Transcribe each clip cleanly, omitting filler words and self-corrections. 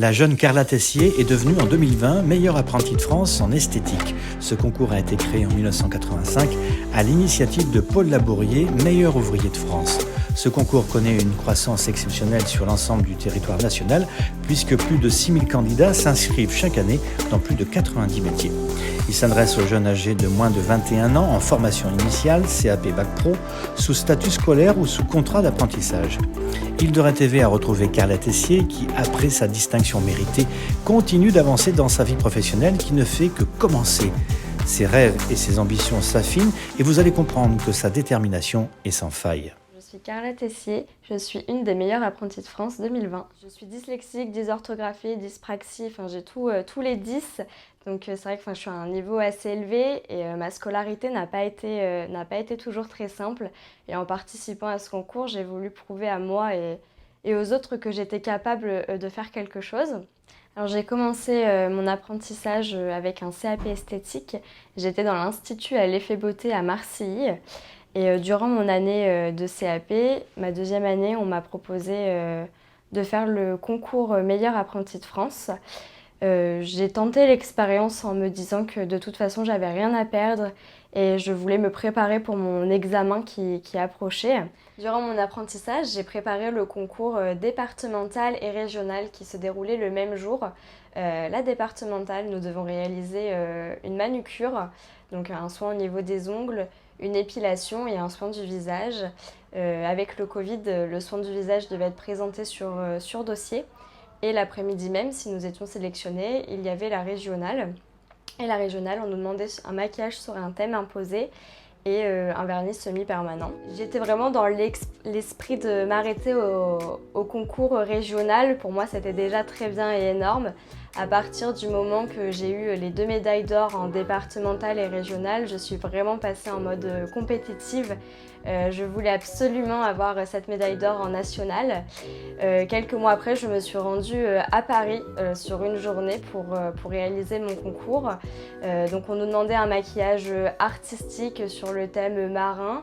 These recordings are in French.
La jeune Carla Tessier est devenue en 2020 meilleure apprentie de France en esthétique. Ce concours a été créé en 1985 à l'initiative de Paul Labourier, meilleur ouvrier de France. Ce concours connaît une croissance exceptionnelle sur l'ensemble du territoire national puisque plus de 6000 candidats s'inscrivent chaque année dans plus de 90 métiers. Il s'adresse aux jeunes âgés de moins de 21 ans en formation initiale, CAP Bac Pro, sous statut scolaire ou sous contrat d'apprentissage. Île de Ré TV a retrouvé Carla Tessier qui, après sa distinction méritée, continue d'avancer dans sa vie professionnelle qui ne fait que commencer. Ses rêves et ses ambitions s'affinent et vous allez comprendre que sa détermination est sans faille. Je suis Carla Tessier, je suis une des meilleures apprenties de France 2020. Je suis dyslexique, dysorthographie, dyspraxie, j'ai tous les 10. Donc c'est vrai que je suis à un niveau assez élevé et ma scolarité n'a pas été toujours très simple. Et en participant à ce concours, j'ai voulu prouver à moi et aux autres que j'étais capable de faire quelque chose. Alors j'ai commencé mon apprentissage avec un CAP esthétique. J'étais dans l'Institut à l'effet beauté à Marcilly. Et durant mon année de CAP, ma deuxième année, on m'a proposé de faire le concours meilleur apprenti de France. J'ai tenté l'expérience en me disant que de toute façon, j'avais rien à perdre et je voulais me préparer pour mon examen qui approchait. Durant mon apprentissage, j'ai préparé le concours départemental et régional qui se déroulait le même jour. La départementale, nous devons réaliser une manucure, donc un soin au niveau des ongles, une épilation et un soin du visage. Avec le Covid, le soin du visage devait être présenté sur dossier. Et l'après-midi même, si nous étions sélectionnés, il y avait la régionale. Et la régionale, on nous demandait un maquillage sur un thème imposé et un vernis semi-permanent. J'étais vraiment dans l'esprit de m'arrêter au concours régional. Pour moi, c'était déjà très bien et énorme. À partir du moment que j'ai eu les 2 médailles d'or en départemental et régional, je suis vraiment passée en mode compétitive. Je voulais absolument avoir cette médaille d'or en national. Quelques mois après, je me suis rendue à Paris sur une journée pour réaliser mon concours. Donc on nous demandait un maquillage artistique sur le thème marin.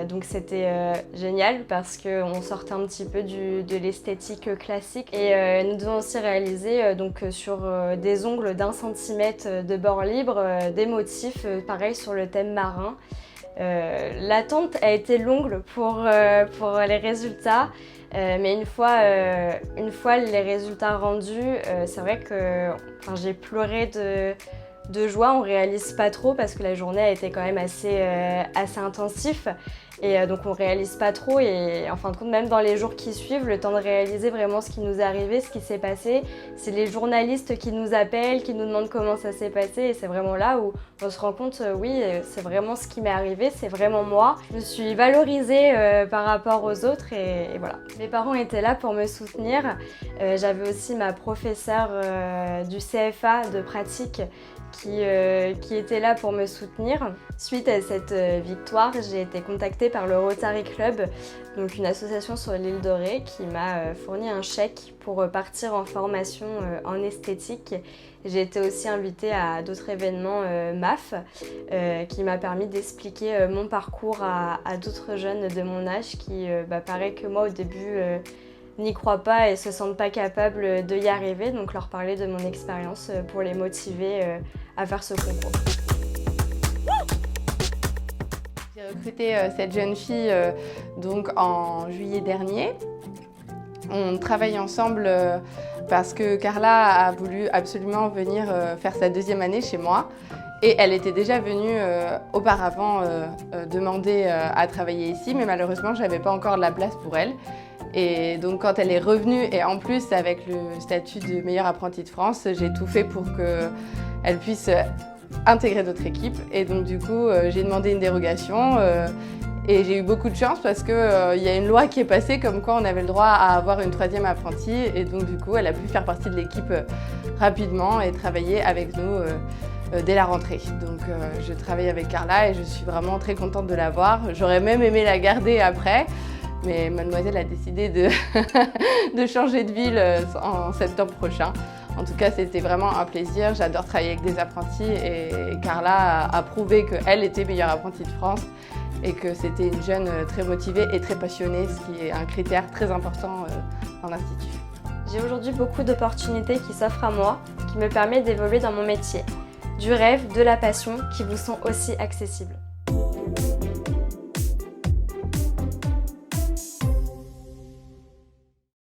Donc c'était génial parce qu'on sortait un petit peu de l'esthétique classique. Et nous devons aussi réaliser sur des ongles d'1 centimètre de bord libre, des motifs pareil sur le thème marin. L'attente a été longue pour les résultats, mais une fois les résultats rendus, c'est vrai que j'ai pleuré de joie. On réalise pas trop parce que la journée a été quand même assez intensif. Et donc on réalise pas trop et en fin de compte même dans les jours qui suivent, le temps de réaliser vraiment ce qui nous est arrivé, ce qui s'est passé, c'est les journalistes qui nous appellent, qui nous demandent comment ça s'est passé et c'est vraiment là où on se rend compte oui c'est vraiment ce qui m'est arrivé, c'est vraiment moi. Je me suis valorisée par rapport aux autres et voilà. Mes parents étaient là pour me soutenir, j'avais aussi ma professeure du CFA de pratique qui était là pour me soutenir. Suite à cette victoire, j'ai été contactée par le Rotary Club, donc une association sur l'île de Ré qui m'a fourni un chèque pour partir en formation en esthétique. J'ai été aussi invitée à d'autres événements MAF qui m'a permis d'expliquer mon parcours à d'autres jeunes de mon âge qui, pareil que moi au début, n'y croient pas et se sentent pas capables de y arriver, donc leur parler de mon expérience pour les motiver à faire ce concours. J'ai recruté cette jeune fille donc en juillet dernier. On travaille ensemble parce que Carla a voulu absolument venir faire sa deuxième année chez moi. Et elle était déjà venue auparavant demander à travailler ici, mais malheureusement, je n'avais pas encore de la place pour elle. Et donc quand elle est revenue, et en plus avec le statut de meilleure apprentie de France, j'ai tout fait pour qu'elle puisse intégrer notre équipe. Et donc du coup, j'ai demandé une dérogation et j'ai eu beaucoup de chance parce qu'il y a une loi qui est passée comme quoi on avait le droit à avoir une 3e apprentie. Et donc du coup, elle a pu faire partie de l'équipe rapidement et travailler avec nous dès la rentrée. Donc je travaille avec Carla et je suis vraiment très contente de la voir. J'aurais même aimé la garder après. Mais mademoiselle a décidé de changer de ville en septembre prochain. En tout cas, c'était vraiment un plaisir. J'adore travailler avec des apprentis et Carla a prouvé qu'elle était meilleure apprentie de France et que c'était une jeune très motivée et très passionnée, ce qui est un critère très important dans l'Institut. J'ai aujourd'hui beaucoup d'opportunités qui s'offrent à moi, qui me permettent d'évoluer dans mon métier. Du rêve, de la passion qui vous sont aussi accessibles.